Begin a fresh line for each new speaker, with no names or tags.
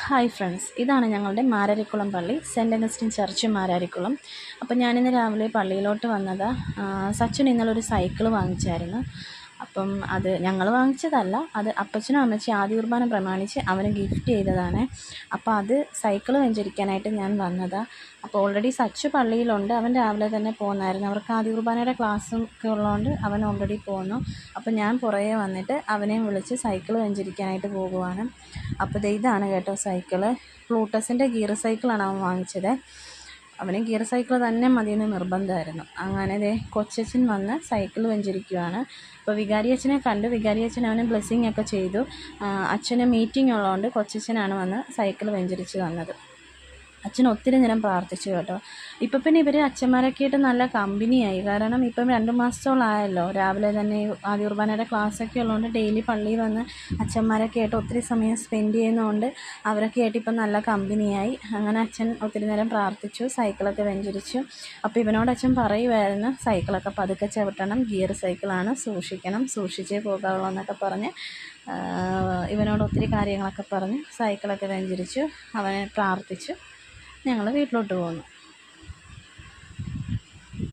Hi friends, ഇതാണ് ഞങ്ങളുടെ മാരാരിക്കുളം പള്ളി, സെൻറ്റ് അഗസ്റ്റിൻ ചർച്ച് മാരാരിക്കുളം. അപ്പോൾ ഞാനിന്ന് രാവിലെ പള്ളിയിലോട്ട് വന്നത്. സച്ചിൻ ഇന്നലെ ഒരു സൈക്കിൾ വാങ്ങിച്ചായിരുന്നു. അപ്പം അത് ഞങ്ങൾ വാങ്ങിച്ചതല്ല, അത് അപ്പച്ചനും അമ്മച്ചി ആദ്യ കുർബാന പ്രമാണിച്ച് അവന് ഗിഫ്റ്റ് ചെയ്തതാണ്. അപ്പോൾ അത് സൈക്കിൾ വെഞ്ചരിക്കാനായിട്ട് ഞാൻ വന്നതാണ്. അപ്പോൾ ഓൾറെഡി സച്ച് പള്ളിയിലുണ്ട്. അവൻ രാവിലെ തന്നെ പോകുന്നായിരുന്നു. അവർക്ക് ആദ്യ കുർബാനയുടെ ക്ലാസ്സും ഒക്കെ ഉള്ളതുകൊണ്ട് അവൻ ഓൾറെഡി പോന്നു. അപ്പോൾ ഞാൻ പുറകെ വന്നിട്ട് അവനെയും വിളിച്ച് സൈക്കിൾ വെഞ്ചരിക്കാനായിട്ട് പോകുവാണ്. അപ്പോൾ ഇതാണ് കേട്ടോ സൈക്കിള്. പ്ലൂട്ടസിൻ്റെ ഗിയർ സൈക്കിളാണ് അവൻ വാങ്ങിച്ചത്. അവന് ഗിയർ സൈക്കിൾ തന്നെ മതിയെന്ന് നിർബന്ധമായിരുന്നു. അങ്ങനെ കൊച്ചച്ഛൻ വന്ന് സൈക്കിൾ വെഞ്ചരിക്കുകയാണ്. അപ്പോൾ വികാരിയച്ഛനെ കണ്ടു. വികാരിയച്ഛൻ അവന് ബ്ലെസ്സിങ് ഒക്കെ ചെയ്തു. അച്ഛന് മീറ്റിംഗ് ഉള്ളതുകൊണ്ട് കൊച്ചച്ഛനാണ് വന്ന് സൈക്കിൾ വെഞ്ചരിച്ച് തന്നത്. അച്ഛൻ ഒത്തിരി നേരം പ്രാർത്ഥിച്ചു കേട്ടോ. ഇപ്പം പിന്നെ ഇവർ അച്ഛന്മാരൊക്കെ ആയിട്ട് നല്ല കമ്പനിയായി. കാരണം ഇപ്പം 2 മാസത്തോളമായല്ലോ. രാവിലെ തന്നെ ആദ്യ കുർബാനയുടെ ക്ലാസ്സൊക്കെ ഉള്ളതുകൊണ്ട് ഡെയിലി പള്ളിയിൽ വന്ന് അച്ഛന്മാരൊക്കെ ആയിട്ട് ഒത്തിരി സമയം സ്പെൻഡ് ചെയ്യുന്നതുകൊണ്ട് അവരൊക്കെ ആയിട്ട് ഇപ്പം നല്ല കമ്പനിയായി. അങ്ങനെ അച്ഛൻ ഒത്തിരി നേരം പ്രാർത്ഥിച്ചു, സൈക്കിളൊക്കെ വെഞ്ചരിച്ചു. അപ്പോൾ ഇവനോട് അച്ഛൻ പറയുമായിരുന്നു, സൈക്കിളൊക്കെ പതുക്കെ ചവിട്ടണം, ഗിയർ സൈക്കിളാണ്, സൂക്ഷിക്കണം, സൂക്ഷിച്ചേ പോകാവുള്ളൂ എന്നൊക്കെ പറഞ്ഞ് ഇവനോട് ഒത്തിരി കാര്യങ്ങളൊക്കെ പറഞ്ഞ് സൈക്കിളൊക്കെ വെഞ്ചരിച്ചു. അവനെ പ്രാർത്ഥിച്ചു. ഞങ്ങൾ വീട്ടിലോട്ട് പോന്നു.